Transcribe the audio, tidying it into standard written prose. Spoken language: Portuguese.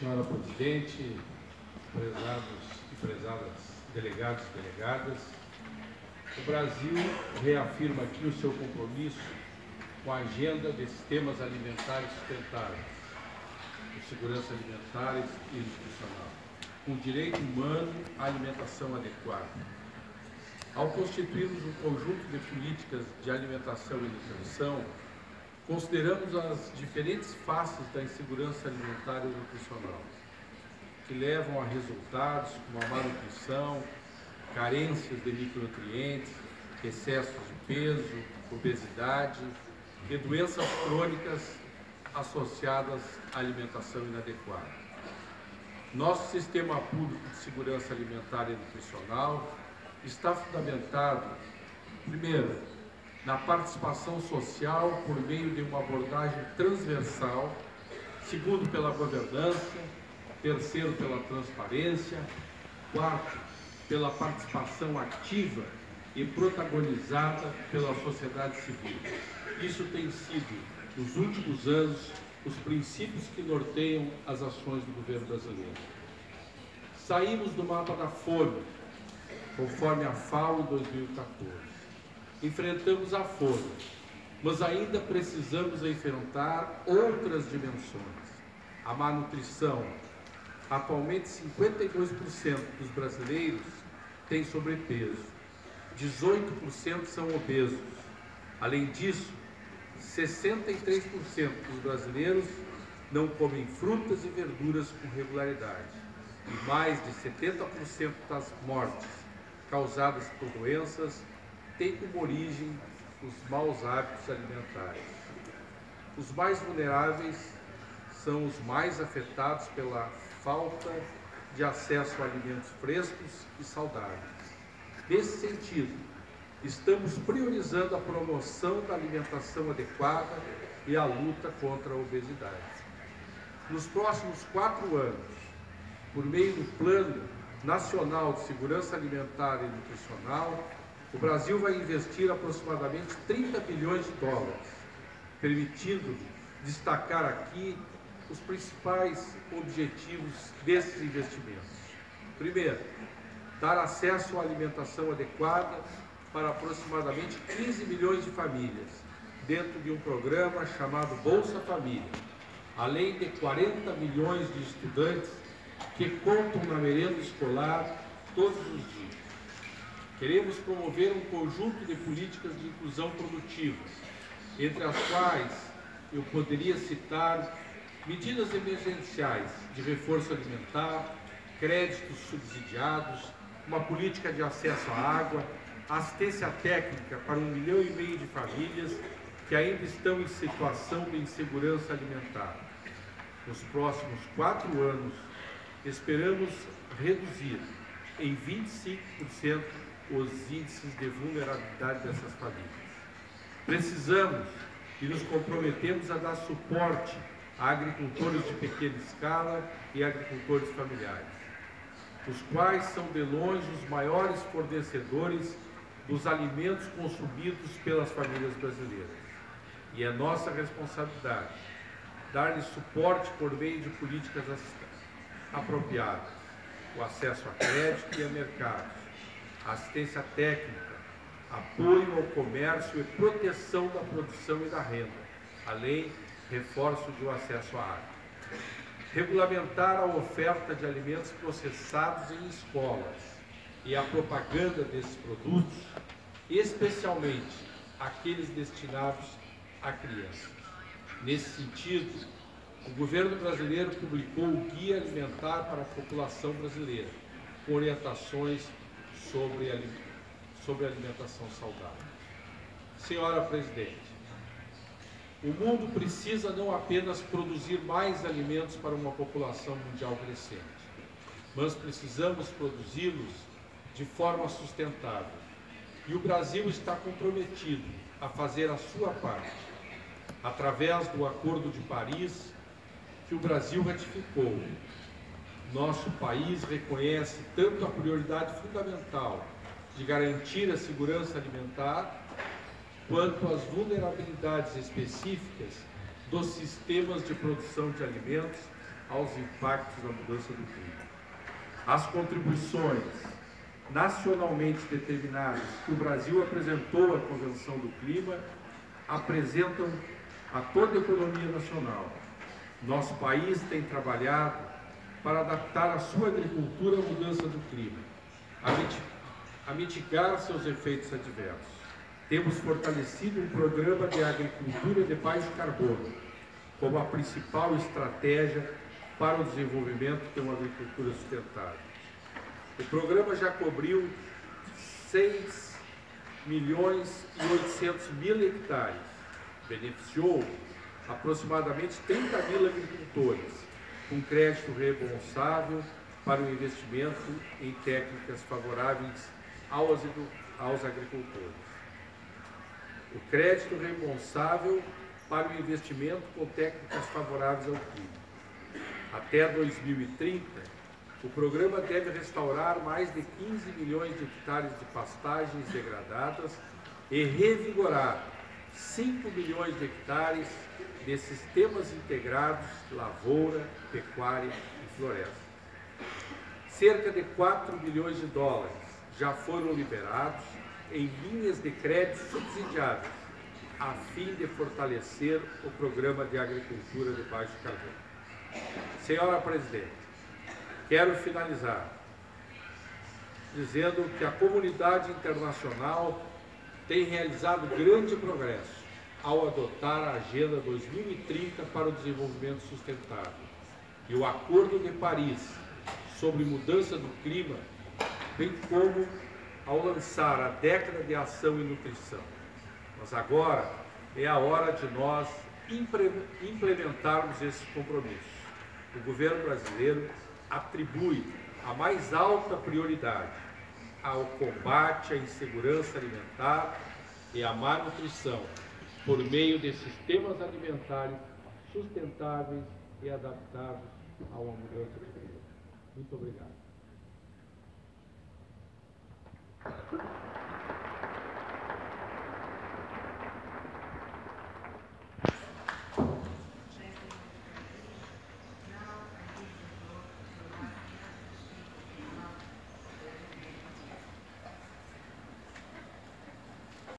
Senhora Presidente, prezados e prezadas delegados e delegadas, o Brasil reafirma aqui o seu compromisso com a agenda de sistemas alimentares sustentáveis, de segurança alimentar e nutricional, com direito humano à alimentação adequada. Ao constituirmos um conjunto de políticas de alimentação e nutrição, consideramos as diferentes faces da insegurança alimentar e nutricional, que levam a resultados como a malnutrição, carências de micronutrientes, excessos de peso, obesidade e doenças crônicas associadas à alimentação inadequada. Nosso sistema público de segurança alimentar e nutricional está fundamentado, primeiro, na participação social por meio de uma abordagem transversal, segundo, pela governança, terceiro, pela transparência, quarto, pela participação ativa e protagonizada pela sociedade civil. Isso tem sido, nos últimos anos, os princípios que norteiam as ações do governo brasileiro. Saímos do mapa da fome, conforme a FAO em 2014. Enfrentamos a fome, mas ainda precisamos enfrentar outras dimensões. A malnutrição. Atualmente, 52% dos brasileiros têm sobrepeso, 18% são obesos. Além disso, 63% dos brasileiros não comem frutas e verduras com regularidade. E mais de 70% das mortes causadas por doenças têm como origem os maus hábitos alimentares. Os mais vulneráveis são os mais afetados pela falta de acesso a alimentos frescos e saudáveis. Nesse sentido, estamos priorizando a promoção da alimentação adequada e a luta contra a obesidade. Nos próximos 4 anos, por meio do Plano Nacional de Segurança Alimentar e Nutricional, o Brasil vai investir aproximadamente 30 bilhões de dólares, permitindo destacar aqui os principais objetivos desses investimentos. Primeiro, dar acesso à alimentação adequada para aproximadamente 15 milhões de famílias, dentro de um programa chamado Bolsa Família, além de 40 milhões de estudantes que contam na merenda escolar todos os dias. Queremos promover um conjunto de políticas de inclusão produtiva, entre as quais eu poderia citar medidas emergenciais de reforço alimentar, créditos subsidiados, uma política de acesso à água, assistência técnica para 1,5 milhão de famílias que ainda estão em situação de insegurança alimentar. Nos próximos 4 anos, esperamos reduzir em 25% os índices de vulnerabilidade dessas famílias. Precisamos e nos comprometemos a dar suporte a agricultores de pequena escala e agricultores familiares, os quais são de longe os maiores fornecedores dos alimentos consumidos pelas famílias brasileiras. E é nossa responsabilidade dar-lhes suporte por meio de políticas apropriadas, o acesso a crédito e a mercados, assistência técnica, apoio ao comércio e proteção da produção e da renda, além reforço do acesso à água. Regulamentar a oferta de alimentos processados em escolas e a propaganda desses produtos, especialmente aqueles destinados a crianças. Nesse sentido, o governo brasileiro publicou o Guia Alimentar para a População Brasileira, com orientações sobre alimentação saudável. Senhora Presidente, o mundo precisa não apenas produzir mais alimentos para uma população mundial crescente, mas precisamos produzi-los de forma sustentável. E o Brasil está comprometido a fazer a sua parte, através do Acordo de Paris, que o Brasil ratificou. Nosso país reconhece tanto a prioridade fundamental de garantir a segurança alimentar, quanto às vulnerabilidades específicas dos sistemas de produção de alimentos aos impactos da mudança do clima. As contribuições nacionalmente determinadas que o Brasil apresentou à Convenção do Clima apresentam a toda a economia nacional. Nosso país tem trabalhado para adaptar a sua agricultura à mudança do clima, a mitigar seus efeitos adversos. Temos fortalecido um programa de agricultura de baixo carbono como a principal estratégia para o desenvolvimento de uma agricultura sustentável. O programa já cobriu 6.800.000 hectares, beneficiou aproximadamente 30 mil agricultores, com crédito responsável para o investimento em técnicas favoráveis aos agricultores. O crédito responsável para o investimento com técnicas favoráveis ao clima. Até 2030, o programa deve restaurar mais de 15 milhões de hectares de pastagens degradadas e revigorar 5 milhões de hectares de sistemas integrados de lavoura, pecuária e floresta. Cerca de 4 milhões de dólares já foram liberados em linhas de crédito subsidiadas, a fim de fortalecer o programa de agricultura de baixo carbono. Senhora Presidente, quero finalizar dizendo que a comunidade internacional tem realizado grande progresso ao adotar a Agenda 2030 para o Desenvolvimento Sustentável e o Acordo de Paris sobre mudança do clima, bem como ao lançar a Década de Ação e Nutrição. Mas agora é a hora de nós implementarmos esses compromissos. O governo brasileiro atribui a mais alta prioridade ao combate à insegurança alimentar e à má nutrição, por meio de sistemas alimentares sustentáveis e adaptados a uma mudança de clima. Muito obrigado.